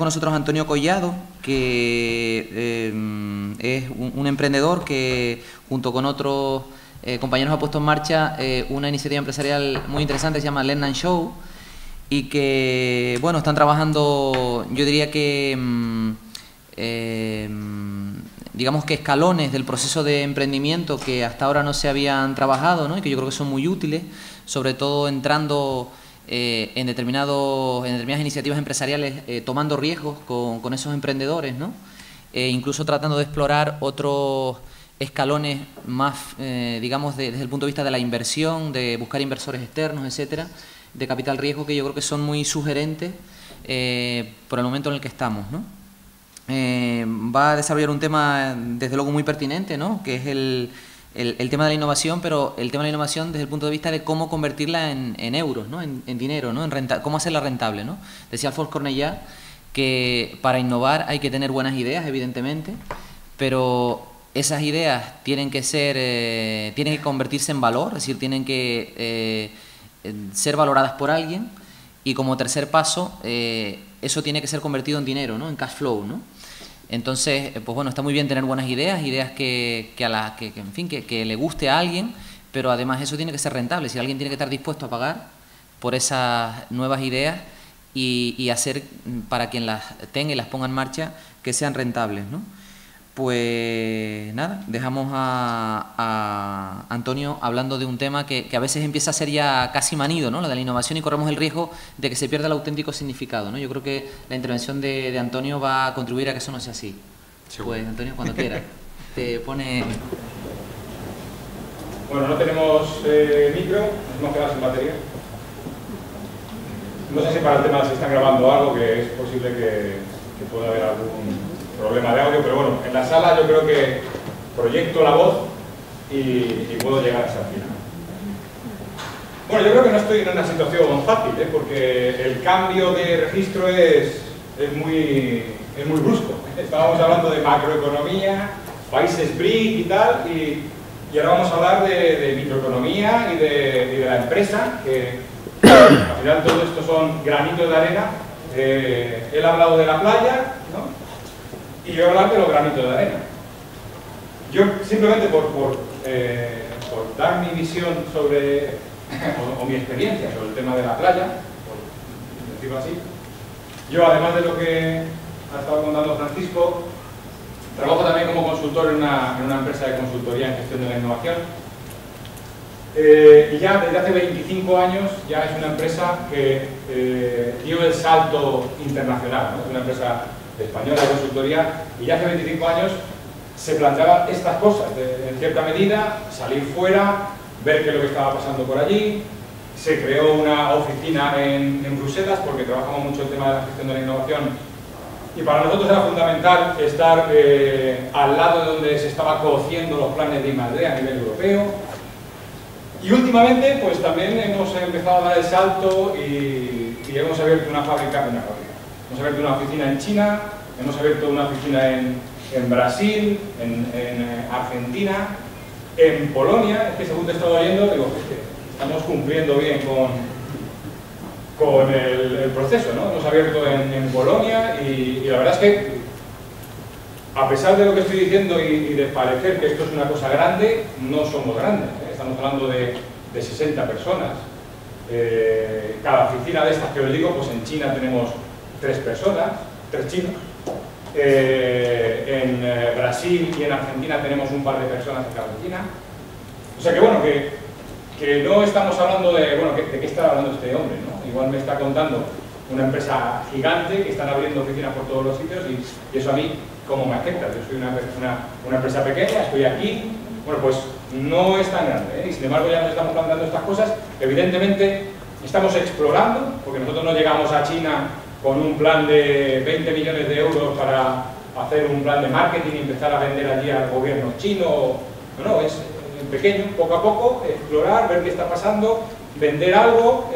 con nosotros a Antonio Collado, que es un emprendedor que junto con otros compañeros ha puesto en marcha una iniciativa empresarial muy interesante que se llama Learn and Show, y que, bueno, están trabajando, yo diría que, digamos que escalones del proceso de emprendimiento que hasta ahora no se habían trabajado, ¿no? Y que yo creo que son muy útiles, sobre todo entrando en determinadas iniciativas empresariales, tomando riesgos con esos emprendedores, ¿no? Incluso tratando de explorar otros escalones más, digamos, desde el punto de vista de la inversión, de buscar inversores externos, etcétera, de capital riesgo, que yo creo que son muy sugerentes por el momento en el que estamos, ¿no? Va a desarrollar un tema, desde luego, muy pertinente, ¿no? Que es el tema de la innovación, pero el tema de la innovación desde el punto de vista de cómo convertirla en euros, ¿no? En dinero, ¿no? Cómo hacerla rentable, ¿no? Decía Alfons Cornellà que para innovar hay que tener buenas ideas, evidentemente, pero esas ideas tienen que convertirse en valor, es decir, tienen que ser valoradas por alguien, y como tercer paso, eso tiene que ser convertido en dinero, ¿no? En cash flow, ¿no? Entonces, pues bueno, está muy bien tener buenas ideas que le guste a alguien, pero además eso tiene que ser rentable. Si alguien tiene que estar dispuesto a pagar por esas nuevas ideas y hacer, para quien las tenga y las ponga en marcha, que sean rentables, ¿no? Pues nada, dejamos a Antonio hablando de un tema que a veces empieza a ser ya casi manido, ¿no? Lo de la innovación, y corremos el riesgo de que se pierda el auténtico significado, ¿no? Yo creo que la intervención de Antonio va a contribuir a que eso no sea así. Seguro. Pues Antonio, cuando quieras, te pone... Bueno, no tenemos micro, nos hemos quedado sin batería. No sé si para el tema se está grabando algo, que es posible que pueda haber algún problema de audio, pero bueno, en la sala yo creo que proyecto la voz y puedo llegar hasta el final. Bueno, yo creo que no estoy en una situación fácil, porque el cambio de registro es muy brusco. Estábamos hablando de macroeconomía, países BRIC y tal, y ahora vamos a hablar de microeconomía y de la empresa, que al final todo esto son granitos de arena. Él ha hablado de la playa, ¿no? Y yo voy a hablar de los granitos de arena. Yo simplemente por dar mi visión sobre, o mi experiencia sobre el tema de la playa, por decirlo así, yo, además de lo que ha estado contando Francisco, trabajo también como consultor en una empresa de consultoría en gestión de la innovación. Y ya desde hace 25 años ya es una empresa que dio el salto internacional, ¿no? Es una empresa española de consultoría, y ya hace 25 años se planteaba estas cosas, en cierta medida, salir fuera, ver qué es lo que estaba pasando por allí. Se creó una oficina en Bruselas, porque trabajamos mucho el tema de la gestión de la innovación, y para nosotros era fundamental estar al lado de donde se estaba cociendo los planes de I+D a nivel europeo. Y últimamente, pues también hemos empezado a dar el salto y hemos abierto una fábrica. Hemos abierto una oficina en China, hemos abierto una oficina en Brasil, en Argentina, en Polonia. Es que según te he estado oyendo, digo, es que estamos cumpliendo bien con el proceso, ¿no? Hemos abierto en Polonia y la verdad es que, a pesar de lo que estoy diciendo y de parecer que esto es una cosa grande, no somos grandes, ¿eh? Estamos hablando de 60 personas. Cada oficina de estas que os digo, pues en China tenemos 3 personas, 3 chinos. En Brasil y en Argentina tenemos un par de personas en cada oficina. O sea que bueno, que no estamos hablando de, bueno, ¿de qué está hablando este hombre, ¿no? Igual me está contando una empresa gigante que están abriendo oficinas por todos los sitios, y eso a mí, ¿cómo me afecta? Yo soy una empresa pequeña, estoy aquí, bueno, pues no es tan grande, ¿eh? Y sin embargo ya nos estamos planteando estas cosas. Evidentemente estamos explorando, porque nosotros no llegamos a China con un plan de 20 millones de euros para hacer un plan de marketing y empezar a vender allí al gobierno chino. No, es pequeño, poco a poco, explorar, ver qué está pasando, vender algo,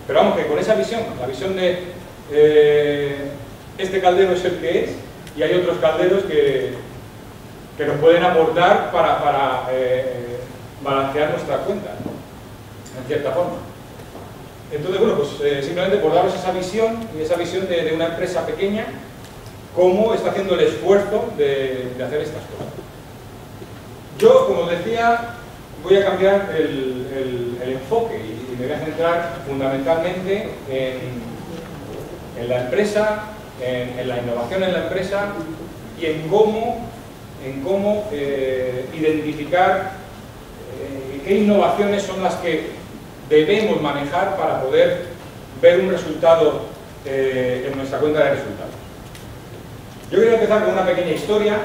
pero vamos, que con esa visión, la visión de este caldero es el que es, y hay otros calderos que nos pueden aportar para balancear nuestra cuenta, ¿no? En cierta forma. Entonces, bueno, pues simplemente por daros esa visión de una empresa pequeña, cómo está haciendo el esfuerzo de hacer estas cosas. Yo, como os decía, voy a cambiar el enfoque y me voy a centrar fundamentalmente en la empresa, en la innovación en la empresa y en cómo identificar qué innovaciones son las que debemos manejar para poder ver un resultado en nuestra cuenta de resultados. Yo quería empezar con una pequeña historia,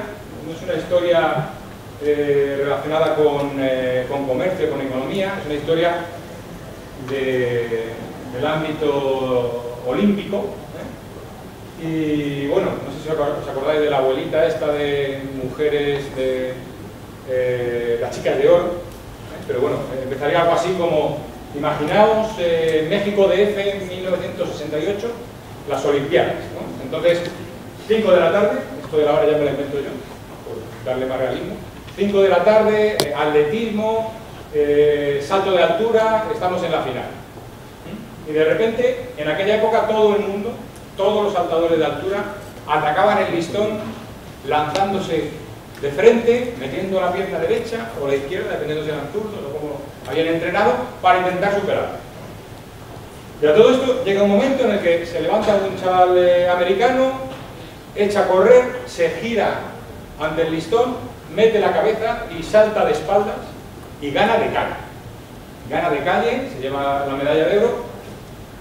no es una historia relacionada con comercio, con economía, es una historia del ámbito olímpico. Y bueno, no sé si os acordáis de la abuelita esta de mujeres de las chicas de oro, pero bueno, empezaría algo así como, imaginaos México DF en 1968, las Olimpiadas, ¿no? Entonces, 5 de la tarde, esto de la hora ya me lo invento yo, por darle más realismo, 5 de la tarde, atletismo, salto de altura, estamos en la final. Y de repente, en aquella época, todo el mundo, todos los saltadores de altura, atacaban el listón lanzándose de frente, metiendo la pierna derecha o la izquierda, dependiendo si eran zurdos o cómo habían entrenado, para intentar superar. Y a todo esto llega un momento en el que se levanta un chaval americano, echa a correr, se gira ante el listón, mete la cabeza y salta de espaldas y gana de calle. Gana de calle, se lleva la medalla de oro.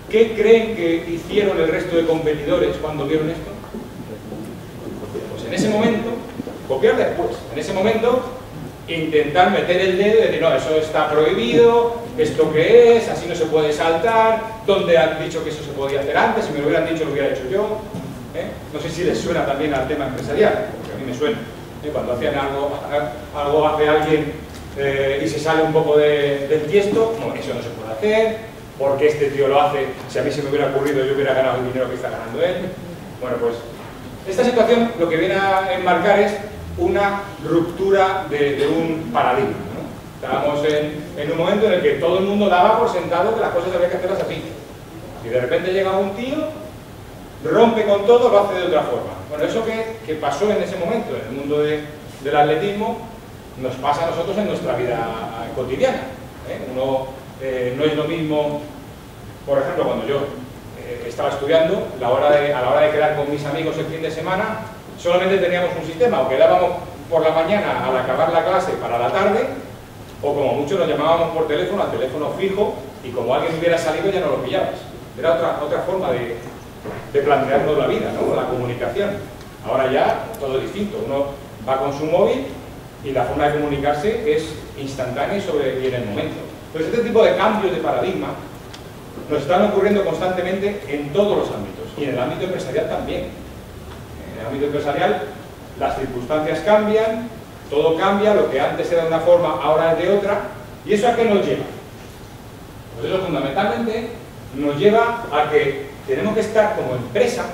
¿Qué creen que hicieron el resto de competidores cuando vieron esto? Pues en ese momento, copiar después, en ese momento intentar meter el dedo y decir, no, eso está prohibido, esto qué es, así no se puede saltar, ¿dónde han dicho que eso se podía hacer antes? Si me lo hubieran dicho lo hubiera hecho yo. No sé si les suena también al tema empresarial, porque a mí me suena. Cuando hacían algo hace alguien y se sale un poco del tiesto, no, eso no se puede hacer. Porque este tío lo hace, si a mí se me hubiera ocurrido yo hubiera ganado el dinero que está ganando él. Bueno, pues esta situación lo que viene a enmarcar es una ruptura de un paradigma, ¿no? Estábamos en un momento en el que todo el mundo daba por sentado que las cosas había que hacerlas así. Y de repente llega un tío, rompe con todo, lo hace de otra forma. Bueno, eso que pasó en ese momento en el mundo del atletismo nos pasa a nosotros en nuestra vida cotidiana. No es lo mismo, por ejemplo, cuando yo estaba estudiando, a la hora de quedar con mis amigos el fin de semana, solamente teníamos un sistema, o quedábamos por la mañana al acabar la clase para la tarde, o como mucho nos llamábamos por teléfono, al teléfono fijo, y como alguien hubiera salido ya no lo pillabas. Era otra forma de plantearnos la vida, ¿no? La comunicación. Ahora ya todo es distinto, uno va con su móvil y la forma de comunicarse es instantánea y en el momento. Entonces, este tipo de cambios de paradigma nos están ocurriendo constantemente en todos los ámbitos, y en el ámbito empresarial también. En el ámbito empresarial las circunstancias cambian, todo cambia, lo que antes era de una forma ahora es de otra. ¿Y eso a qué nos lleva? Pues eso fundamentalmente nos lleva a que tenemos que estar como empresa,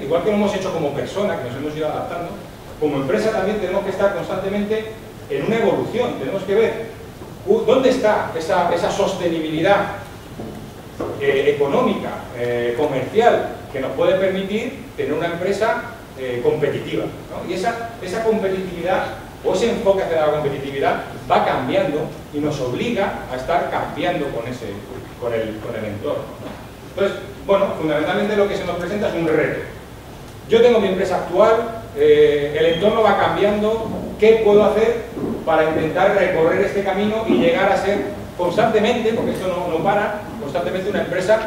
igual que lo hemos hecho como persona, que nos hemos ido adaptando, como empresa también tenemos que estar constantemente en una evolución. Tenemos que ver ¿dónde está esa sostenibilidad económica, comercial, que nos puede permitir tener una empresa competitiva, ¿no? Y esa competitividad, o ese enfoque hacia la competitividad, va cambiando y nos obliga a estar cambiando con el entorno, ¿no? Entonces, bueno, fundamentalmente lo que se nos presenta es un reto. Yo tengo mi empresa actual, el entorno va cambiando, ¿qué puedo hacer para intentar recorrer este camino y llegar a ser constantemente, porque esto no para, constantemente una empresa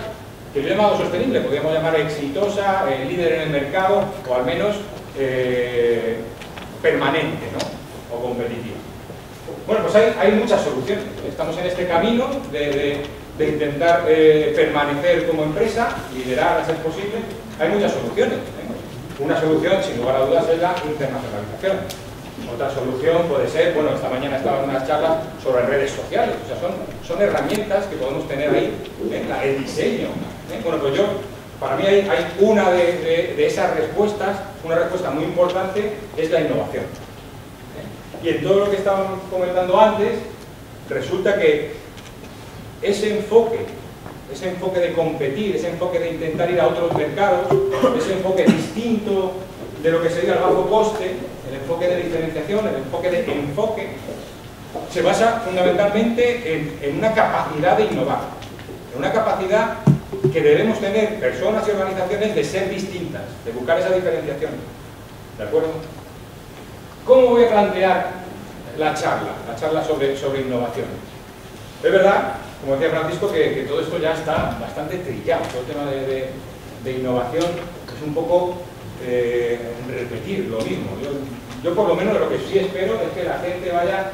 que yo he llamado sostenible, podríamos llamar exitosa, líder en el mercado, o al menos permanente, ¿no? O competitiva. Bueno, pues hay muchas soluciones. Estamos en este camino de intentar permanecer como empresa, liderar a ser posible. Hay muchas soluciones, ¿eh? Una solución, sin lugar a dudas, es la internacionalización. Otra solución puede ser, bueno, esta mañana estaba en unas charlas sobre redes sociales, o sea, son herramientas que podemos tener ahí, el diseño. Bueno, pues para mí hay una de esas respuestas, una respuesta muy importante, es la innovación. Y en todo lo que estábamos comentando antes, resulta que ese enfoque ese enfoque de competir, ese enfoque de intentar ir a otros mercados, ese enfoque distinto de lo que sería el bajo coste, el enfoque de diferenciación, el enfoque de enfoque, se basa fundamentalmente en una capacidad de innovar, en una capacidad que debemos tener personas y organizaciones de ser distintas, de buscar esa diferenciación. ¿De acuerdo? ¿Cómo voy a plantear la charla sobre innovación? Es verdad, como decía Francisco, que todo esto ya está bastante trillado. Todo el tema de innovación es un poco repetir lo mismo. Yo por lo menos lo que sí espero es que la gente vaya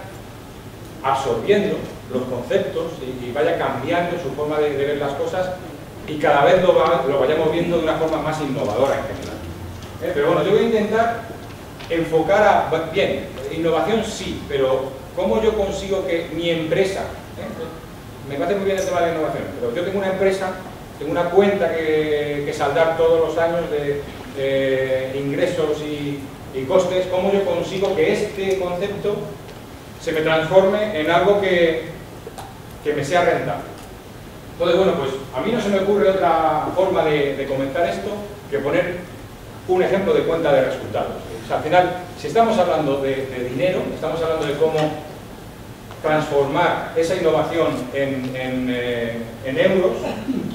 absorbiendo los conceptos y vaya cambiando su forma de ver las cosas y cada vez lo vayamos viendo de una forma más innovadora en general. Pero bueno, yo voy a intentar enfocar a... Bien, innovación sí, pero ¿cómo yo consigo que mi empresa... Me parece muy bien el tema de la innovación, pero yo tengo una empresa, tengo una cuenta que saldar todos los años de ingresos y costes. ¿Cómo yo consigo que este concepto se me transforme en algo que me sea rentable? Entonces, bueno, pues a mí no se me ocurre otra forma de comentar esto que poner un ejemplo de cuenta de resultados. O sea, al final, si estamos hablando de dinero, estamos hablando de cómo transformar esa innovación en euros,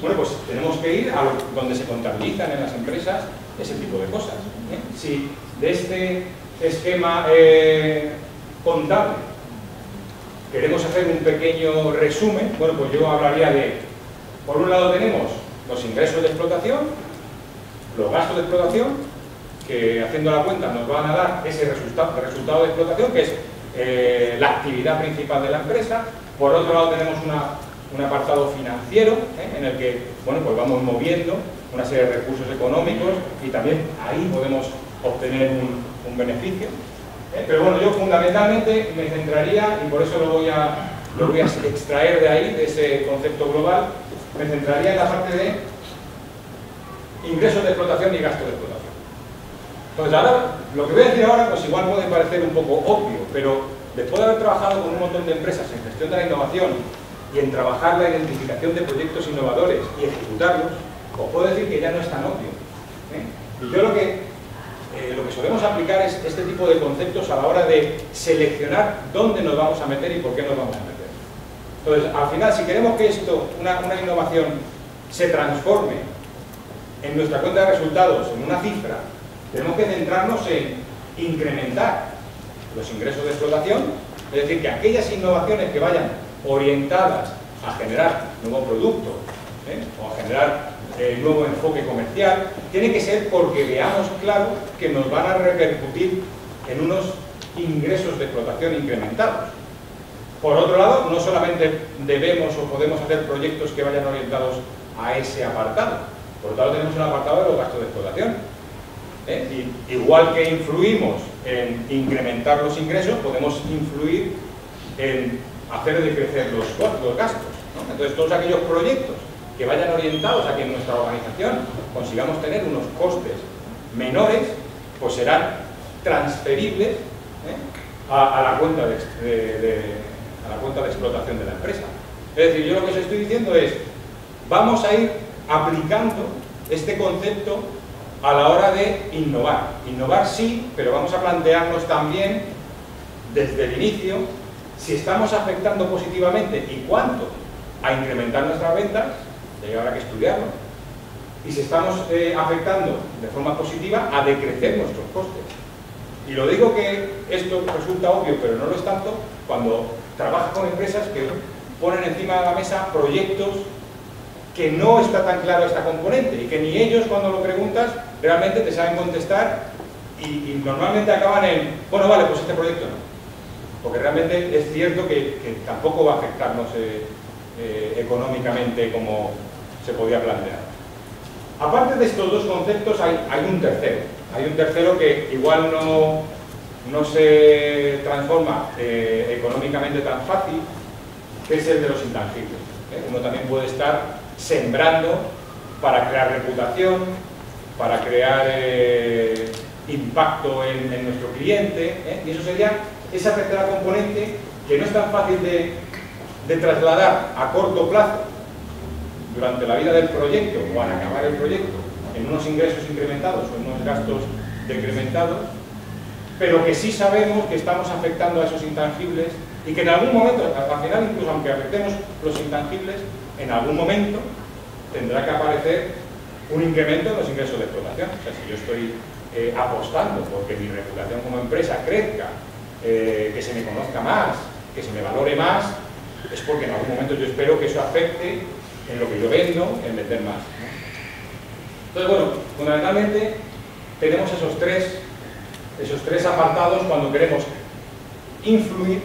bueno, pues tenemos que ir a donde se contabilizan en las empresas ese tipo de cosas. Si de este esquema contable queremos hacer un pequeño resumen, bueno, pues yo hablaría de, por un lado tenemos los ingresos de explotación, los gastos de explotación, que haciendo la cuenta nos van a dar ese resultado de explotación, que es la actividad principal de la empresa. Por otro lado tenemos un apartado financiero, en el que, bueno, pues vamos moviendo una serie de recursos económicos y también ahí podemos obtener un beneficio. Pero bueno, yo fundamentalmente me centraría, y por eso lo voy a extraer de ahí, de ese concepto global, me centraría en la parte de ingresos de explotación y gastos de explotación. Entonces ahora, lo que voy a decir ahora, pues igual puede parecer un poco obvio, pero después de haber trabajado con un montón de empresas en gestión de la innovación y en trabajar la identificación de proyectos innovadores y ejecutarlos, os puedo decir que ya no es tan obvio. Y yo lo que solemos aplicar es este tipo de conceptos a la hora de seleccionar dónde nos vamos a meter y por qué nos vamos a meter. Entonces, al final, si queremos que esto, una innovación, se transforme en nuestra cuenta de resultados, en una cifra, tenemos que centrarnos en incrementar los ingresos de explotación, es decir, que aquellas innovaciones que vayan orientadas a generar nuevo producto o a generar nuevo enfoque comercial, tiene que ser porque veamos claro que nos van a repercutir en unos ingresos de explotación incrementados. Por otro lado, no solamente debemos o podemos hacer proyectos que vayan orientados a ese apartado, por otro lado tenemos un apartado de los gastos de explotación. Y igual que influimos en incrementar los ingresos, podemos influir en hacer decrecer los gastos, ¿no? Entonces, todos aquellos proyectos que vayan orientados a que en nuestra organización consigamos tener unos costes menores, pues serán transferibles a la cuenta de explotación de la empresa. Es decir, yo lo que os estoy diciendo es, vamos a ir aplicando este concepto a la hora de innovar. Innovar sí, pero vamos a plantearnos también desde el inicio si estamos afectando positivamente y cuánto a incrementar nuestras ventas, y habrá que estudiarlo, y si estamos afectando de forma positiva a decrecer nuestros costes. Y lo digo que esto resulta obvio, pero no lo es tanto, cuando trabajas con empresas que ponen encima de la mesa proyectos que no está tan claro esta componente y que ni ellos, cuando lo preguntas, realmente te saben contestar y normalmente acaban en, bueno, vale, pues este proyecto no. Porque realmente es cierto que tampoco va a afectarnos económicamente como se podía plantear. Aparte de estos dos conceptos hay un tercero. Hay un tercero que igual no se transforma económicamente tan fácil, que es el de los intangibles. Uno también puede estar sembrando para crear reputación, para crear impacto en nuestro cliente, y eso sería esa tercera componente que no es tan fácil de trasladar a corto plazo durante la vida del proyecto o al acabar el proyecto en unos ingresos incrementados o en unos gastos decrementados, pero que sí sabemos que estamos afectando a esos intangibles y que en algún momento, al final incluso aunque afectemos los intangibles, en algún momento tendrá que aparecer un incremento en los ingresos de explotación. O sea, si yo estoy apostando porque mi reputación como empresa crezca, que se me conozca más, que se me valore más, es porque en algún momento yo espero que eso afecte en lo que yo vendo, en vender más, ¿no? Entonces, bueno, fundamentalmente tenemos esos tres apartados cuando queremos influir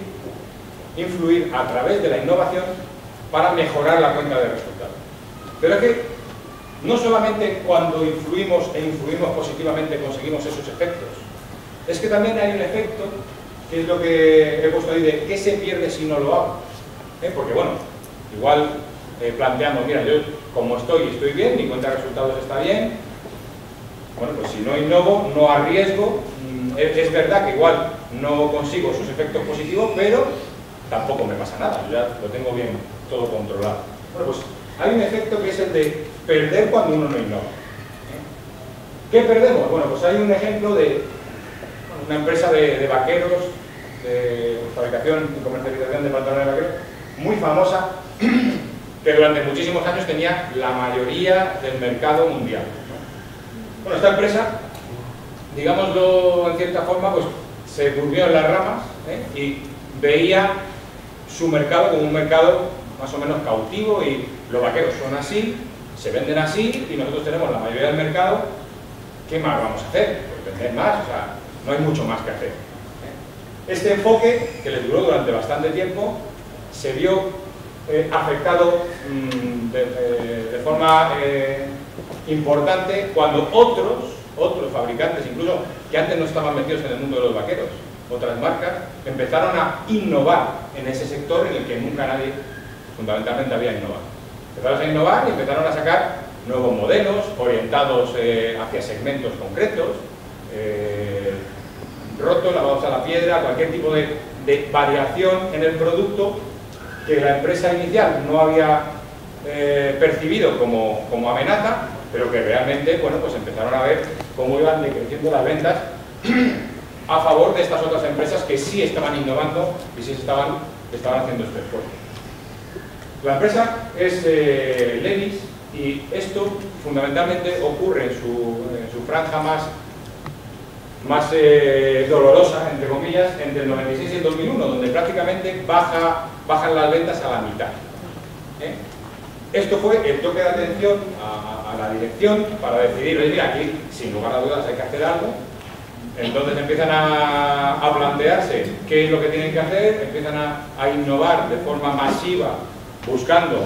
a través de la innovación para mejorar la cuenta de resultados. Pero es que no solamente cuando influimos positivamente conseguimos esos efectos, es que también hay un efecto, que es lo que he puesto ahí, de qué se pierde si no lo hago. Porque bueno, igual planteamos, mira, yo como estoy bien, mi cuenta de resultados está bien, bueno, pues si no innovo, no arriesgo, es verdad que igual no consigo sus efectos positivos, pero tampoco me pasa nada, yo ya lo tengo bien todo controlado. Bueno, pues hay un efecto que es el de perder cuando uno no innova. ¿Qué perdemos? Bueno, pues hay un ejemplo de una empresa de vaqueros, de fabricación y comercialización de pantalones de vaqueros, muy famosa, que durante muchísimos años tenía la mayoría del mercado mundial. Bueno, esta empresa, digámoslo en cierta forma, pues se durmió en las ramas y veía su mercado como un mercado más o menos cautivo, y los vaqueros son así, se venden así y nosotros tenemos la mayoría del mercado. ¿Qué más vamos a hacer? Pues vender más, o sea, no hay mucho más que hacer. Este enfoque, que les duró durante bastante tiempo, se vio afectado de forma importante cuando otros fabricantes, incluso que antes no estaban metidos en el mundo de los vaqueros, otras marcas, empezaron a innovar en ese sector en el que nunca nadie fundamentalmente había innovado. Empezaron a innovar y empezaron a sacar nuevos modelos orientados hacia segmentos concretos, rotos, lavados a la piedra, cualquier tipo de variación en el producto que la empresa inicial no había percibido como amenaza, pero que realmente, bueno, pues empezaron a ver cómo iban decreciendo las ventas a favor de estas otras empresas que sí estaban innovando y sí estaban haciendo este esfuerzo. La empresa es Levi's, y esto fundamentalmente ocurre en su franja más dolorosa, entre comillas, entre el 96 y el 2001, donde prácticamente bajan las ventas a la mitad. Esto fue el toque de atención a la dirección para decidir, oye, mira, aquí sin lugar a dudas hay que hacer algo. Entonces empiezan a plantearse qué es lo que tienen que hacer, empiezan a innovar de forma masiva, buscando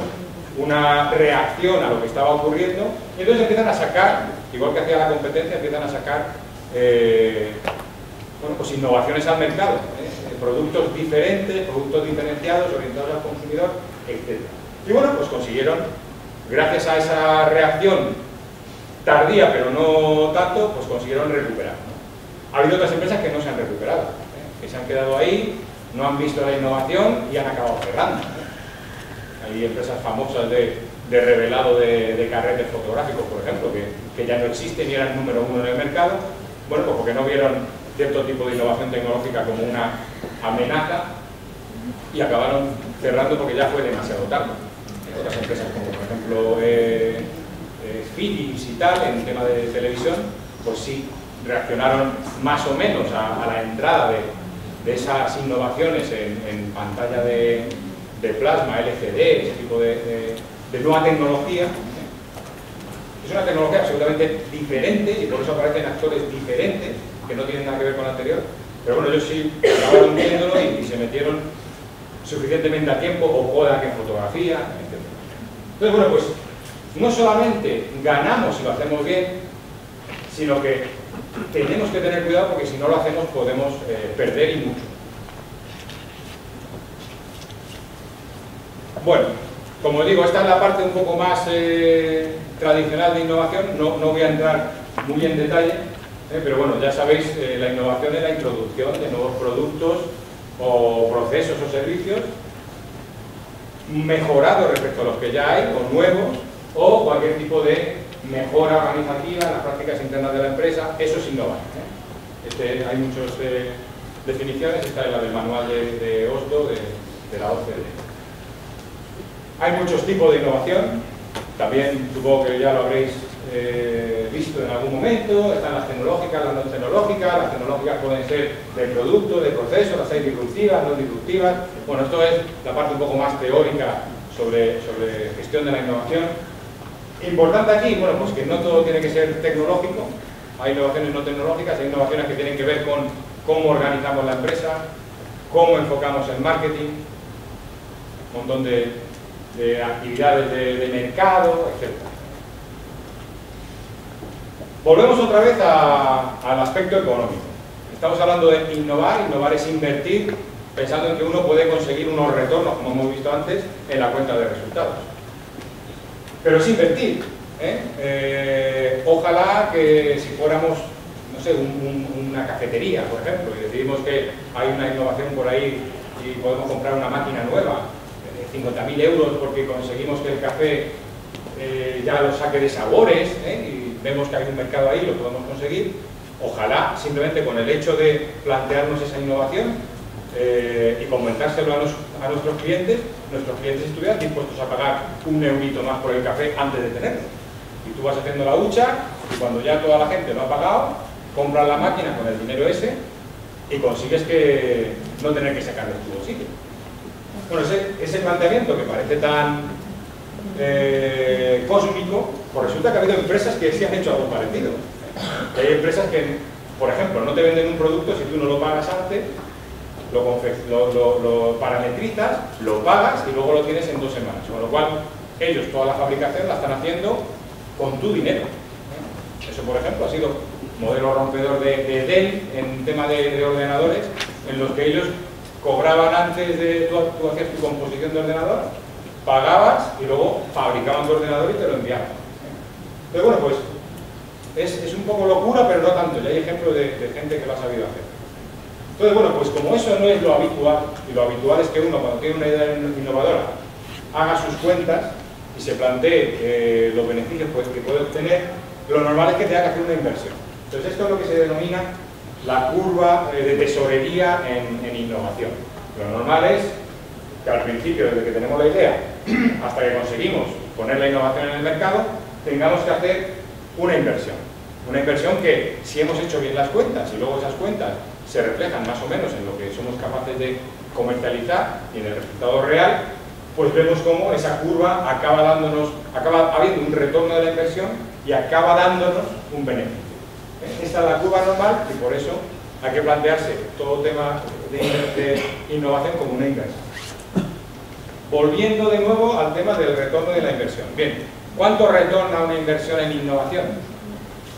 una reacción a lo que estaba ocurriendo, y entonces empiezan a sacar, igual que hacía la competencia, empiezan a sacar bueno, pues innovaciones al mercado, productos diferentes, productos diferenciados, orientados al consumidor, etc. Y bueno, pues consiguieron, gracias a esa reacción tardía, pero no tanto, pues consiguieron recuperar, ¿no? Ha habido otras empresas que no se han recuperado, que se han quedado ahí, no han visto la innovación y han acabado cerrando. Hay empresas famosas de revelado de carretes fotográficos, por ejemplo, que ya no existen y eran número uno en el mercado, bueno, pues porque no vieron cierto tipo de innovación tecnológica como una amenaza y acabaron cerrando porque ya fue demasiado tarde. Otras empresas como por ejemplo Philips y tal, en tema de televisión, pues sí reaccionaron más o menos a la entrada de esas innovaciones en pantalla de plasma, LCD, ese tipo de nueva tecnología. Es una tecnología absolutamente diferente y por eso aparecen actores diferentes que no tienen nada que ver con la anterior, pero bueno, ellos sí acabaron viéndolo y se metieron suficientemente a tiempo, o Kodak en fotografía, etc. Entonces, bueno, pues no solamente ganamos si lo hacemos bien, sino que tenemos que tener cuidado porque si no lo hacemos podemos perder y mucho. Bueno, como digo, esta es la parte un poco más tradicional de innovación, no voy a entrar muy en detalle, pero bueno, ya sabéis, la innovación es la introducción de nuevos productos o procesos o servicios mejorados respecto a los que ya hay, o nuevos, o cualquier tipo de mejora organizativa en las prácticas internas de la empresa. Eso es innovar. Hay muchas definiciones, esta es la del manual de Oslo de la OCDE. Hay muchos tipos de innovación, también supongo que ya lo habréis visto en algún momento. Están las tecnológicas, las no tecnológicas. Las tecnológicas pueden ser de producto, de proceso, las hay disruptivas, no disruptivas. Bueno, esto es la parte un poco más teórica sobre gestión de la innovación. Importante aquí, bueno, pues que no todo tiene que ser tecnológico. Hay innovaciones no tecnológicas, hay innovaciones que tienen que ver con cómo organizamos la empresa, cómo enfocamos el marketing, un montón de actividades de mercado, etc. Volvemos otra vez al aspecto económico. Estamos hablando de innovar. Innovar es invertir pensando en que uno puede conseguir unos retornos, como hemos visto antes, en la cuenta de resultados. Pero es invertir. Ojalá que si fuéramos, no sé, una cafetería, por ejemplo, y decidimos que hay una innovación por ahí y podemos comprar una máquina nueva de 50.000 euros porque conseguimos que el café ya lo saque de sabores, y vemos que hay un mercado ahí, lo podemos conseguir. Ojalá, simplemente con el hecho de plantearnos esa innovación y comentárselo a nuestros clientes estuvieran dispuestos a pagar un eurito más por el café antes de tenerlo. Y tú vas haciendo la hucha, y cuando ya toda la gente lo ha pagado, compras la máquina con el dinero ese y consigues que no tener que sacar de tu bolsillo. Bueno, ese planteamiento que parece tan cósmico, pues resulta que ha habido empresas que sí han hecho algo parecido. Hay empresas que, por ejemplo, no te venden un producto si tú no lo pagas antes, lo parametrizas, lo pagas y luego lo tienes en 2 semanas. Con lo cual, ellos toda la fabricación la están haciendo con tu dinero. Eso, por ejemplo, ha sido modelo rompedor de Dell en tema de ordenadores, en los que ellos cobraban antes de tú hacías tu composición de ordenador, pagabas y luego fabricaban tu ordenador y te lo enviaban. Entonces, bueno, pues es un poco locura, pero no tanto. Ya hay ejemplos de gente que lo ha sabido hacer. Entonces, bueno, pues como eso no es lo habitual, y lo habitual es que uno, cuando tiene una idea innovadora, haga sus cuentas y se plantee los beneficios que puede obtener, lo normal es que tenga que hacer una inversión. Entonces, esto es lo que se denomina la curva de tesorería en innovación. Lo normal es que al principio, desde que tenemos la idea hasta que conseguimos poner la innovación en el mercado, tengamos que hacer una inversión. Una inversión que, si hemos hecho bien las cuentas y luego esas cuentas se reflejan más o menos en lo que somos capaces de comercializar y en el resultado real, pues vemos cómo esa curva acaba habiendo un retorno de la inversión y acaba dándonos un beneficio. Esta es la curva normal y por eso hay que plantearse todo tema de innovación como una inversión. Volviendo de nuevo al tema del retorno de la inversión. Bien, ¿cuánto retorna una inversión en innovación?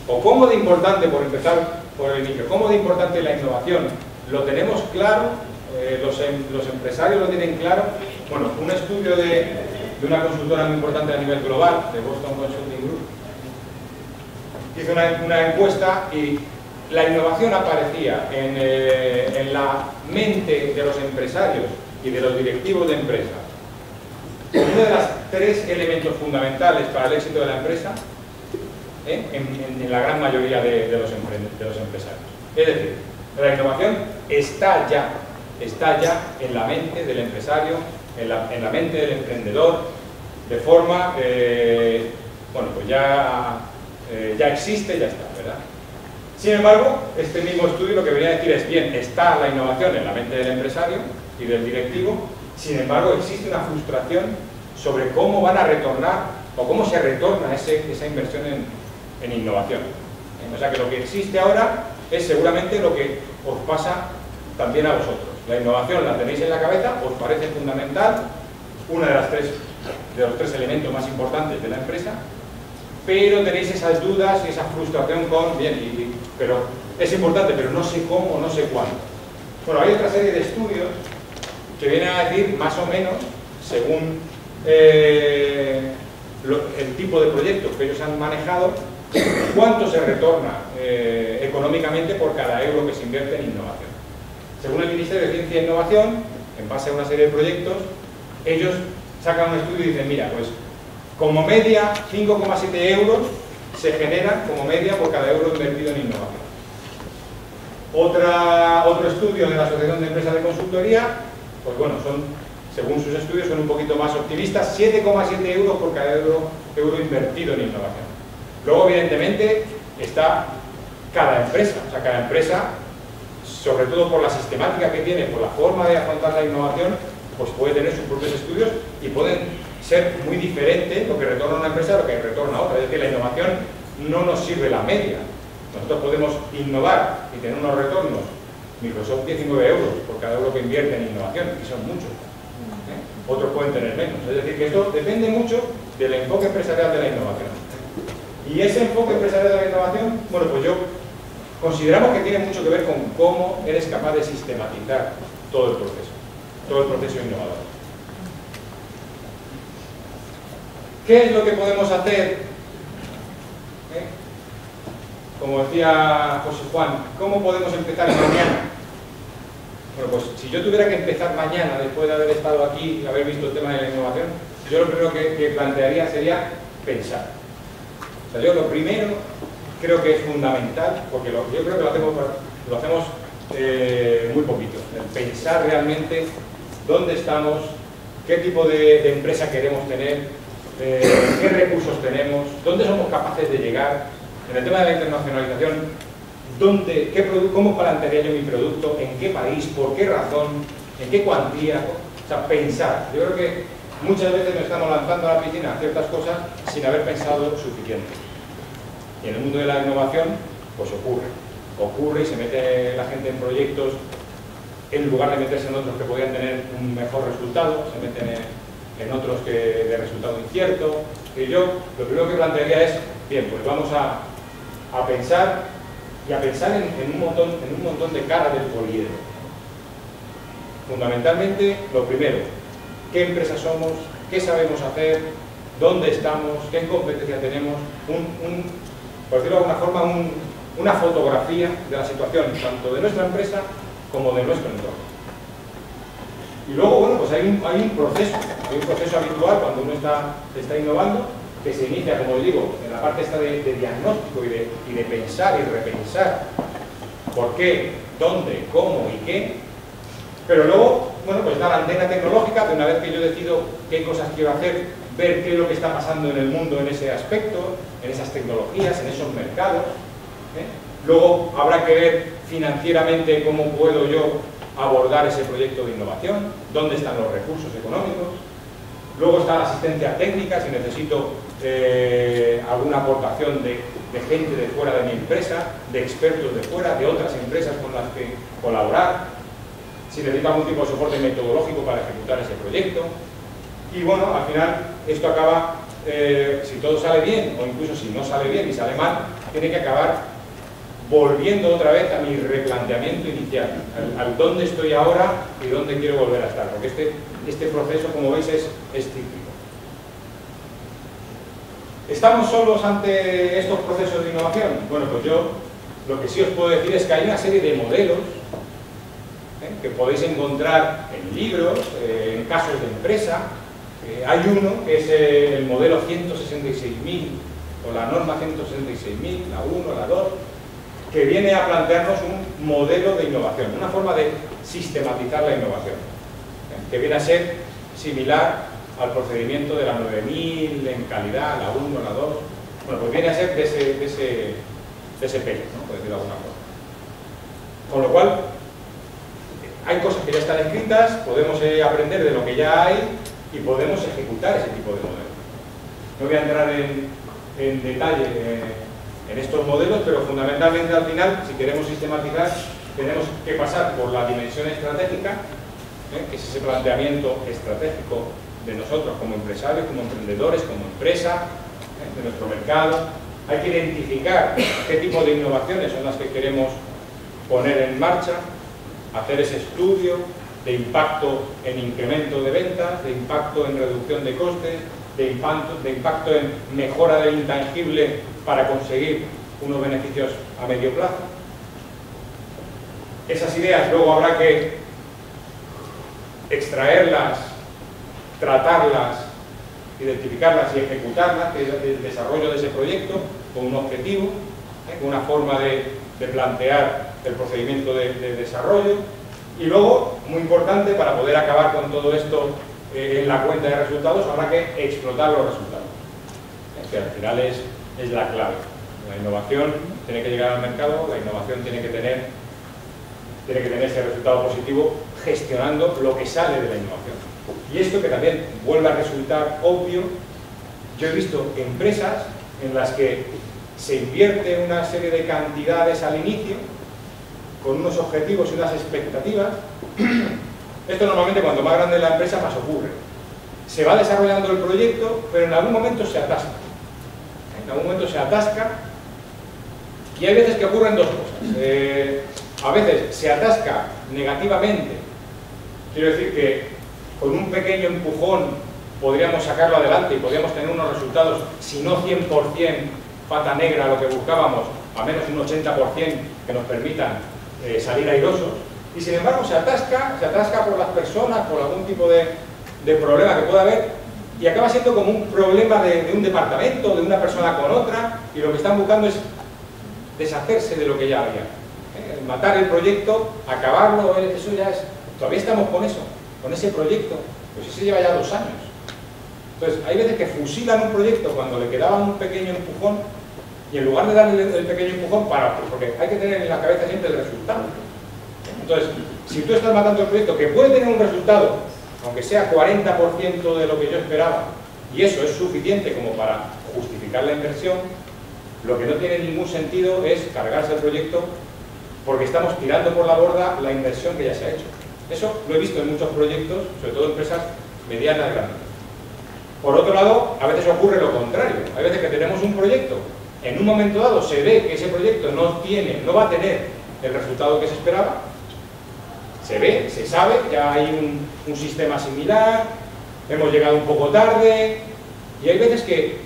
¿O cómo de importante, por empezar por el inicio, cómo de importante la innovación? ¿Lo tenemos claro? ¿Los empresarios lo tienen claro? Bueno, un estudio de una consultora muy importante a nivel global, de Boston Consulting Group, hizo una encuesta y la innovación aparecía en la mente de los empresarios y de los directivos de empresas. Uno de los 3 elementos fundamentales para el éxito de la empresa, en la gran mayoría de los empresarios. Es decir, la innovación está ya en la mente del empresario, en la mente del emprendedor, de forma, bueno, pues ya existe, ya está, ¿verdad? Sin embargo, este mismo estudio lo que venía a decir es, bien, está la innovación en la mente del empresario y del directivo, sin embargo, existe una frustración sobre cómo van a retornar o cómo se retorna esa inversión en innovación. O sea que lo que existe ahora es seguramente lo que os pasa también a vosotros. La innovación la tenéis en la cabeza, os parece fundamental, una de los tres elementos más importantes de la empresa, pero tenéis esas dudas y esa frustración con, bien, pero es importante, pero no sé cómo, no sé cuándo. Bueno, hay otra serie de estudios que vienen a decir, más o menos, según el tipo de proyectos que ellos han manejado, cuánto se retorna económicamente por cada euro que se invierte en innovación. Según el Ministerio de Ciencia e Innovación, en base a una serie de proyectos, ellos sacan un estudio y dicen, mira, pues Como media, 5,7 euros se generan como media por cada euro invertido en innovación. Otro estudio de la Asociación de Empresas de Consultoría, pues bueno, según sus estudios son un poquito más optimistas, 7,7 euros por cada euro invertido en innovación. Luego, evidentemente, está cada empresa, o sea, cada empresa, sobre todo por la sistemática que tiene, por la forma de afrontar la innovación, pues puede tener sus propios estudios y pueden ser muy diferentes lo que retorna una empresa de lo que retorna otra. Es decir, la innovación no nos sirve la media. Nosotros podemos innovar y tener unos retornos. Microsoft 19 euros por cada euro que invierte en innovación, y son muchos. Otros pueden tener menos. Es decir, que esto depende mucho del enfoque empresarial de la innovación. Y ese enfoque empresarial de la innovación, bueno, pues consideramos que tiene mucho que ver con cómo eres capaz de sistematizar todo el proceso innovador. ¿Qué es lo que podemos hacer? Como decía José Juan, ¿cómo podemos empezar mañana? Bueno, pues si yo tuviera que empezar mañana, después de haber estado aquí y haber visto el tema de la innovación, yo lo primero que plantearía sería pensar. O sea, yo lo primero creo que es fundamental, porque yo creo que lo hacemos muy poquito, el pensar realmente dónde estamos, qué tipo de empresa queremos tener, qué recursos tenemos, dónde somos capaces de llegar. En el tema de la internacionalización, ¿cómo plantearía yo mi producto? ¿En qué país? ¿Por qué razón? ¿En qué cuantía? O sea, pensar. Yo creo que muchas veces nos estamos lanzando a la piscina a ciertas cosas sin haber pensado suficiente. Y en el mundo de la innovación, pues ocurre y se mete la gente en proyectos en lugar de meterse en otros que podían tener un mejor resultado, se meten en otros que de resultado incierto. Y yo lo primero que plantearía es, bien, pues vamos a pensar y a pensar en un montón de caras del poliedro. Fundamentalmente, lo primero, ¿qué empresa somos? ¿Qué sabemos hacer? ¿Dónde estamos? ¿Qué competencia tenemos? Por decirlo de alguna forma, una fotografía de la situación, tanto de nuestra empresa como de nuestro entorno. Y luego, bueno, pues hay un proceso habitual cuando uno está innovando, que se inicia, como os digo, en la parte esta de diagnóstico y de pensar y repensar por qué, dónde, cómo y qué. Pero luego, bueno, pues está la antena tecnológica, de una vez que yo decido qué cosas quiero hacer, ver qué es lo que está pasando en el mundo en ese aspecto, en esas tecnologías, en esos mercados. Luego habrá que ver financieramente cómo puedo yo abordar ese proyecto de innovación, dónde están los recursos económicos. Luego está la asistencia técnica, si necesito alguna aportación de gente de fuera de mi empresa, de expertos de fuera, de otras empresas con las que colaborar, si necesito algún tipo de soporte metodológico para ejecutar ese proyecto. Y bueno, al final esto acaba, si todo sale bien, o incluso si no sale bien y sale mal, tiene que acabar volviendo otra vez a mi replanteamiento inicial, al dónde estoy ahora y dónde quiero volver a estar, porque este proceso, como veis, es cíclico. ¿Estamos solos ante estos procesos de innovación? Bueno, pues yo lo que sí os puedo decir es que hay una serie de modelos que podéis encontrar en libros, en casos de empresa. Hay uno que es el modelo 166.000 o la norma 166.000, la 1, la 2, que viene a plantearnos un modelo de innovación, una forma de sistematizar la innovación, que viene a ser similar al procedimiento de la 9000 en calidad, la 1, la 2, bueno, pues viene a ser de ese pelo, ¿no? Por decirlo de alguna forma. Con lo cual, hay cosas que ya están escritas, podemos aprender de lo que ya hay y podemos ejecutar ese tipo de modelos. No voy a entrar en detalle en estos modelos, pero fundamentalmente al final, si queremos sistematizar, tenemos que pasar por la dimensión estratégica, que es ese planteamiento estratégico de nosotros como empresarios, como emprendedores, como empresa, de nuestro mercado. Hay que identificar qué tipo de innovaciones son las que queremos poner en marcha, hacer ese estudio de impacto en incremento de ventas, de impacto en reducción de costes, de impacto en mejora del intangible para conseguir unos beneficios a medio plazo. Esas ideas luego habrá que extraerlas, tratarlas identificarlas y ejecutarlas, que es el desarrollo de ese proyecto, con un objetivo, con una forma de plantear el procedimiento de desarrollo. Y luego, muy importante, para poder acabar con todo esto en la cuenta de resultados, habrá que explotar los resultados, que al final es la clave. La innovación tiene que llegar al mercado, la innovación tiene que tener ese resultado positivo gestionando lo que sale de la innovación. Y esto, que también vuelve a resultar obvio, yo he visto empresas en las que se invierte una serie de cantidades al inicio con unos objetivos y unas expectativas. Esto normalmente, cuanto más grande es la empresa, más ocurre. Se va desarrollando el proyecto, pero en algún momento se atasca. En algún momento se atasca y hay veces que ocurren dos cosas. A veces se atasca negativamente, quiero decir que con un pequeño empujón podríamos sacarlo adelante y podríamos tener unos resultados, si no 100% pata negra lo que buscábamos, a menos un 80% que nos permitan salir airosos, y sin embargo se atasca por las personas, por algún tipo de problema que pueda haber, y acaba siendo como un problema de un departamento, de una persona con otra, y lo que están buscando es deshacerse de lo que ya había. Matar el proyecto, acabarlo, eso ya es... Todavía estamos con eso, con ese proyecto, pues ese lleva ya 2 años. Entonces, hay veces que fusilan un proyecto cuando le quedaba un pequeño empujón, y en lugar de darle el pequeño empujón, porque hay que tener en la cabeza siempre el resultado. Entonces, si tú estás matando el proyecto, que puede tener un resultado, aunque sea 40% de lo que yo esperaba, y eso es suficiente como para justificar la inversión, lo que no tiene ningún sentido es cargarse el proyecto porque estamos tirando por la borda la inversión que ya se ha hecho. Eso lo he visto en muchos proyectos, sobre todo empresas medianas grandes. Por otro lado, a veces ocurre lo contrario. Hay veces que tenemos un proyecto, en un momento dado se ve que ese proyecto no va a tener el resultado que se esperaba, se ve, se sabe, ya hay un sistema similar, hemos llegado un poco tarde, y hay veces que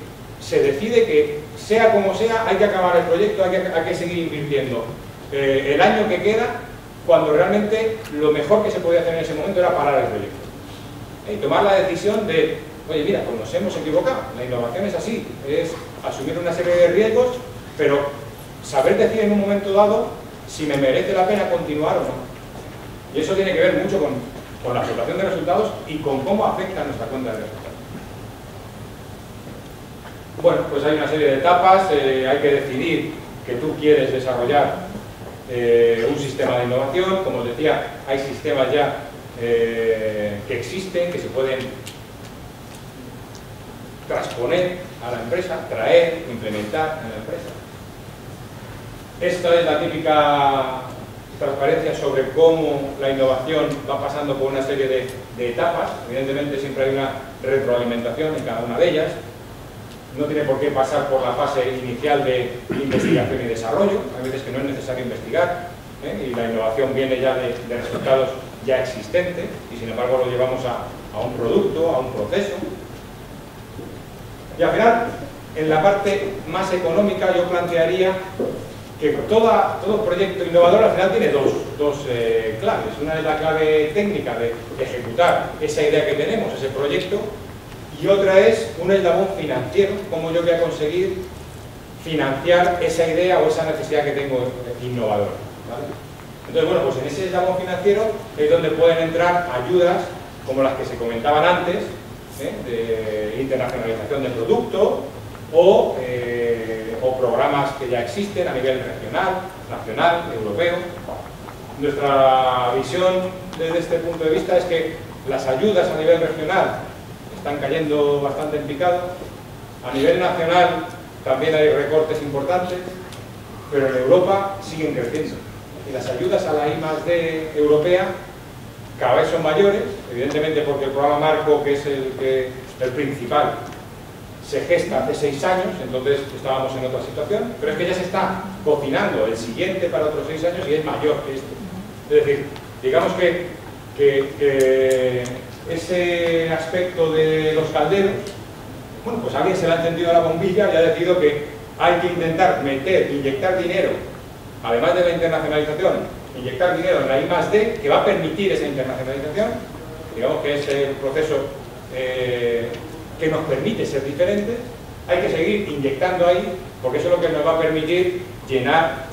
se decide que, sea como sea, hay que acabar el proyecto, hay que seguir invirtiendo el año que queda, cuando realmente lo mejor que se podía hacer en ese momento era parar el proyecto. Y tomar la decisión de, oye, mira, pues nos hemos equivocado, la innovación es así, es asumir una serie de riesgos, pero saber decir en un momento dado si me merece la pena continuar o no. Y eso tiene que ver mucho con la explotación de resultados y con cómo afecta a nuestra cuenta de resultados. Bueno, pues hay una serie de etapas, hay que decidir que tú quieres desarrollar un sistema de innovación. Como os decía, hay sistemas ya que existen, que se pueden transponer a la empresa, traer, implementar en la empresa. Esta es la típica transparencia sobre cómo la innovación va pasando por una serie de etapas. Evidentemente siempre hay una retroalimentación en cada una de ellas. No tiene por qué pasar por la fase inicial de investigación y desarrollo. Hay veces que no es necesario investigar, y la innovación viene ya de resultados ya existentes, y sin embargo lo llevamos a un producto, a un proceso. Y al final, en la parte más económica, yo plantearía que todo proyecto innovador al final tiene dos claves. Una es la clave técnica de ejecutar esa idea que tenemos, ese proyecto, y otra es un eslabón financiero, cómo yo voy a conseguir financiar esa idea o esa necesidad que tengo innovadora, ¿vale? Entonces, bueno, pues en ese eslabón financiero es donde pueden entrar ayudas como las que se comentaban antes, de internacionalización del producto, o programas que ya existen a nivel regional, nacional, europeo. Nuestra visión desde este punto de vista es que las ayudas a nivel regional están cayendo bastante en picado. A nivel nacional también hay recortes importantes, pero en Europa siguen creciendo. Y las ayudas a la I+D europea cada vez son mayores, evidentemente porque el programa Marco, que es el principal, se gesta hace 6 años, entonces estábamos en otra situación, pero es que ya se está cocinando el siguiente para otros 6 años y es mayor que este. Es decir, digamos que ese aspecto de los calderos, bueno, pues alguien se le ha encendido la bombilla y ha decidido que hay que intentar inyectar dinero, además de la internacionalización, inyectar dinero en la I+D, que va a permitir esa internacionalización. Digamos que es el proceso que nos permite ser diferentes, hay que seguir inyectando ahí, porque eso es lo que nos va a permitir llenar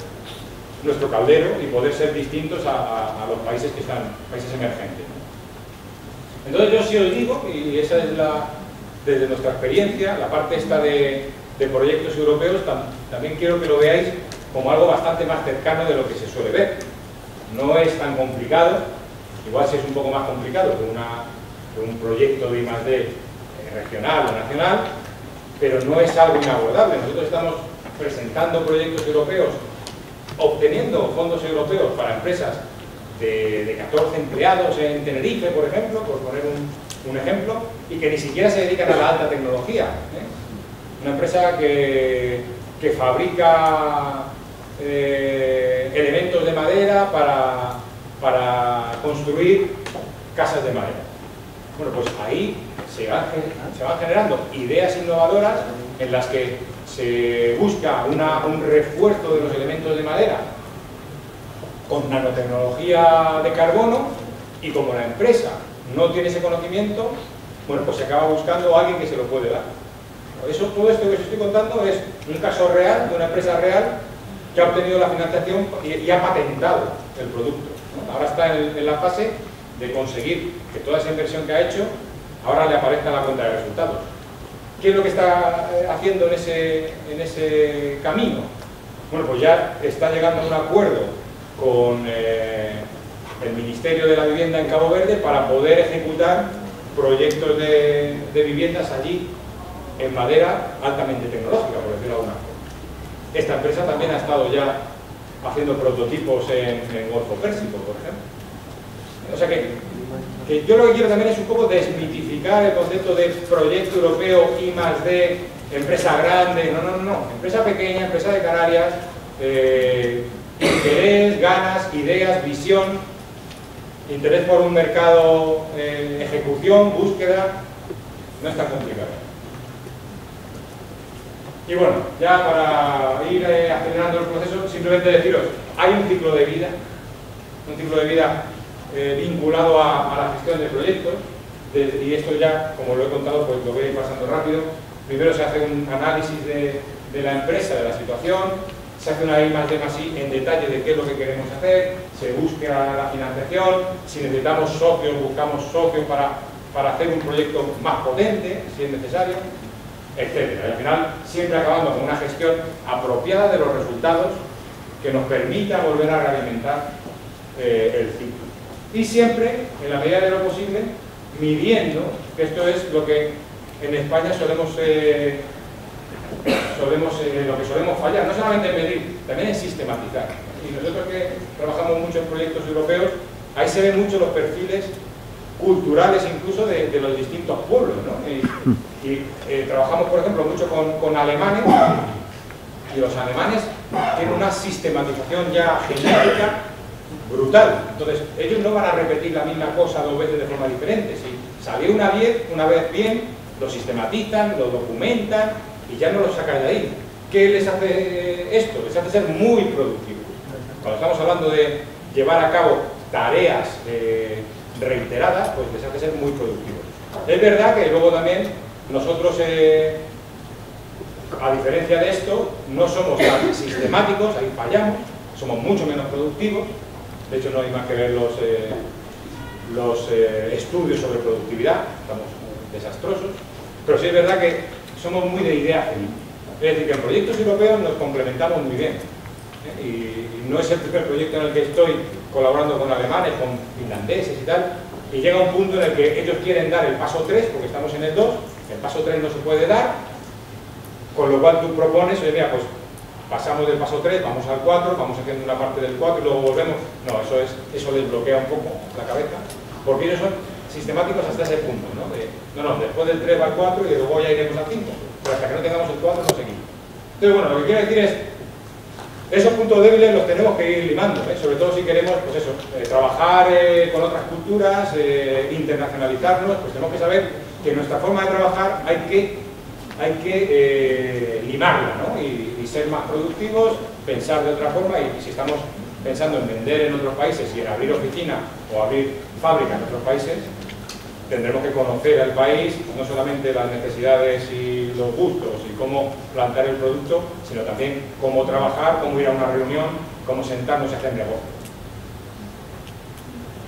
nuestro caldero y poder ser distintos a los países que están, países emergentes, ¿no? Entonces yo sí os digo, y esa es desde nuestra experiencia, la parte esta de proyectos europeos, también quiero que lo veáis como algo bastante más cercano de lo que se suele ver. No es tan complicado, igual sí es un poco más complicado que un proyecto de I+D regional o nacional, pero no es algo inabordable. Nosotros estamos presentando proyectos europeos, obteniendo fondos europeos para empresas de 14 empleados en Tenerife, por ejemplo, por poner un ejemplo, y que ni siquiera se dedican a la alta tecnología, ¿eh? Una empresa que fabrica elementos de madera para construir casas de madera. Bueno, pues ahí se van generando ideas innovadoras en las que se busca un refuerzo de los elementos de madera con nanotecnología de carbono, y como la empresa no tiene ese conocimiento, bueno, pues se acaba buscando a alguien que se lo puede dar. Todo esto que os estoy contando es un caso real de una empresa real que ha obtenido la financiación y ha patentado el producto, ¿no? Ahora está en la fase de conseguir que toda esa inversión que ha hecho ahora le aparezca en la cuenta de resultados. ¿Qué es lo que está haciendo en ese camino? Bueno, pues ya está llegando a un acuerdo con el Ministerio de la Vivienda en Cabo Verde para poder ejecutar proyectos de viviendas allí en madera altamente tecnológica, por decirlo de alguna forma. Esta empresa también ha estado ya haciendo prototipos en Golfo Pérsico, por ejemplo. O sea que yo lo que quiero también es un poco desmitificar el concepto de proyecto europeo I+D, empresa grande. No. Empresa pequeña, empresa de Canarias, interés, ganas, ideas, visión, interés por un mercado, ejecución, búsqueda. No es tan complicado. Y bueno, ya para ir acelerando el proceso, simplemente deciros, hay un ciclo de vida vinculado a la gestión de proyectos, y esto ya, como lo he contado, pues lo voy a ir pasando rápido. Primero se hace un análisis de la empresa, de la situación, se hace una I+D+I en detalle de qué es lo que queremos hacer, se busca la financiación, si necesitamos socios, buscamos socios para hacer un proyecto más potente, si es necesario, etc. Y al final siempre acabando con una gestión apropiada de los resultados que nos permita volver a realimentar el ciclo. Y siempre, en la medida de lo posible, midiendo, que esto es lo que en España solemos fallar, no solamente en medir, también en sistematizar. Y nosotros que trabajamos mucho en proyectos europeos, ahí se ven mucho los perfiles culturales incluso de los distintos pueblos, ¿no? Y trabajamos, por ejemplo, mucho con alemanes, y los alemanes tienen una sistematización ya genética brutal. Entonces, ellos no van a repetir la misma cosa dos veces de forma diferente. Si salió una vez bien, lo sistematizan, lo documentan y ya no lo sacan de ahí. ¿Qué les hace esto? Les hace ser muy productivos. Cuando estamos hablando de llevar a cabo tareas reiteradas, pues les hace ser muy productivos. Es verdad que luego también nosotros, a diferencia de esto, no somos tan sistemáticos, ahí fallamos, somos mucho menos productivos. De hecho, no hay más que ver los estudios sobre productividad, estamos desastrosos, pero sí es verdad que somos muy de idea feliz. Es decir, que en proyectos europeos nos complementamos muy bien. Y no es el primer proyecto en el que estoy colaborando con alemanes, con finlandeses y tal, y llega un punto en el que ellos quieren dar el paso 3, porque estamos en el 2, el paso 3 no se puede dar, con lo cual tú propones, oye, mira, pues pasamos del paso 3, vamos al 4, vamos haciendo una parte del 4 y luego volvemos. No, eso les bloquea un poco la cabeza, porque ellos son sistemáticos hasta ese punto, ¿no? No, después del 3 va al 4 y luego ya iremos al 5, pero hasta que no tengamos el 4 no seguimos. Entonces, bueno, lo que quiero decir es, esos puntos débiles los tenemos que ir limando, sobre todo si queremos, pues eso, trabajar con otras culturas, internacionalizarnos, pues tenemos que saber que nuestra forma de trabajar hay que limarla, ¿no? Y ser más productivos, pensar de otra forma, y si estamos pensando en vender en otros países y en abrir oficina o abrir fábrica en otros países, tendremos que conocer al país, no solamente las necesidades y los gustos y cómo plantear el producto, sino también cómo trabajar, cómo ir a una reunión, cómo sentarnos y hacer negocio.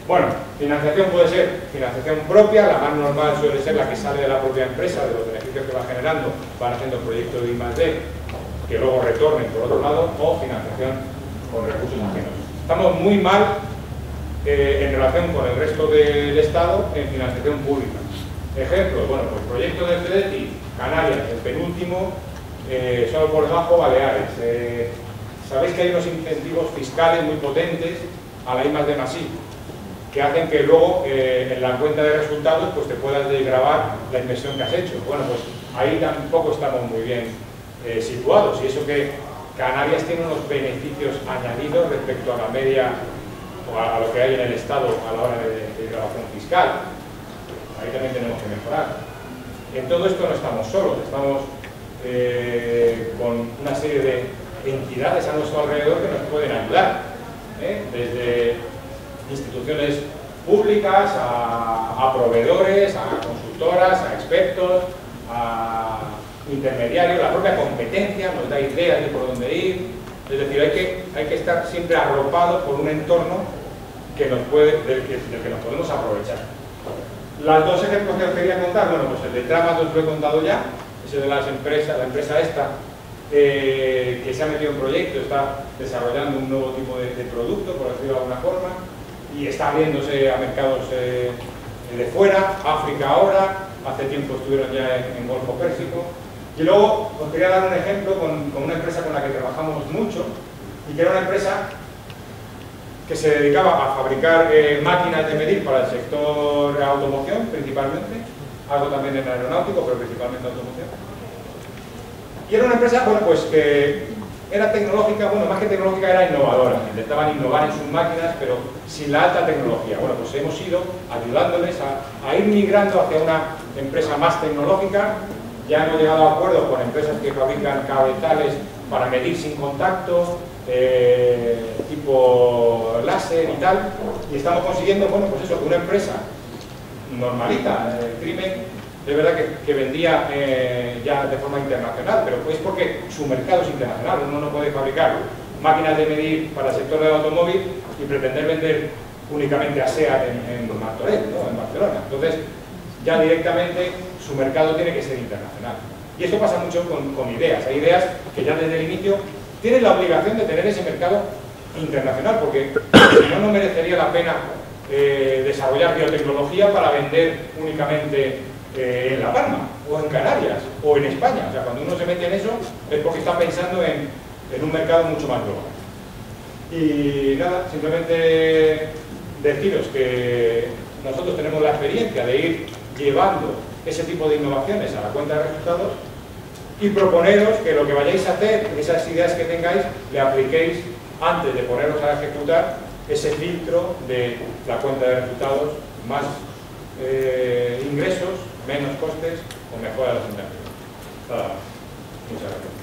Bueno, financiación puede ser financiación propia, la más normal suele ser la que sale de la propia empresa, de los beneficios que va generando, van haciendo proyectos de I+D, que luego retornen por otro lado, o financiación con recursos ajenos. Estamos muy mal en relación con el resto del Estado en financiación pública. Ejemplos, bueno, pues proyectos del FEDETI, Canarias, el penúltimo, solo por debajo Baleares. Sabéis que hay unos incentivos fiscales muy potentes a la I+D+I, que hacen que luego en la cuenta de resultados pues te puedas desgravar la inversión que has hecho. Bueno, pues ahí tampoco estamos muy bien situados, y eso que Canarias tiene unos beneficios añadidos respecto a la media o a lo que hay en el Estado a la hora de grabación fiscal. Ahí también tenemos que mejorar. En todo esto no estamos solos, estamos con una serie de entidades a nuestro alrededor que nos pueden ayudar, desde instituciones públicas a proveedores, a consultoras, a expertos, a intermediarios. La propia competencia nos da ideas de por dónde ir. Es decir, hay que estar siempre arropados por un entorno que del que nos podemos aprovechar. Los dos ejemplos que os quería contar, bueno, pues el de Tramas os lo he contado ya, ese de las empresas, la empresa esta que se ha metido en proyecto, está desarrollando un nuevo tipo de producto, por decirlo de alguna forma, y está abriéndose a mercados de fuera, África ahora, hace tiempo estuvieron ya en Golfo Pérsico. Y luego os quería dar un ejemplo con una empresa con la que trabajamos mucho, y que era una empresa que se dedicaba a fabricar máquinas de medir para el sector de automoción, principalmente, algo también en aeronáutico, pero principalmente automoción. Y era una empresa, bueno, pues que era tecnológica, bueno, más que tecnológica, era innovadora. Intentaban innovar en sus máquinas, pero sin la alta tecnología. Bueno, pues hemos ido ayudándoles a ir migrando hacia una empresa más tecnológica. Ya hemos llegado a acuerdos con empresas que fabrican cabezales para medir sin contacto, tipo láser y tal, y estamos consiguiendo, bueno, pues eso, una empresa normalita, Crimen, de verdad que vendía ya de forma internacional, pero es porque su mercado es internacional. Uno no puede fabricar máquinas de medir para el sector del automóvil y pretender vender únicamente a SEAT en Martorell, ¿no?, en Barcelona. Entonces, ya directamente su mercado tiene que ser internacional. Y esto pasa mucho con ideas. Hay ideas que ya desde el inicio tienen la obligación de tener ese mercado internacional, porque si no, no merecería la pena desarrollar biotecnología para vender únicamente en La Palma, o en Canarias, o en España. O sea, cuando uno se mete en eso es porque está pensando en un mercado mucho más global. Y nada, simplemente deciros que nosotros tenemos la experiencia de ir llevando ese tipo de innovaciones a la cuenta de resultados, y proponeros que lo que vayáis a hacer, esas ideas que tengáis, le apliquéis antes de poneros a ejecutar ese filtro de la cuenta de resultados: más ingresos, menos costes o mejora de los ingresos. Nada más. Muchas gracias.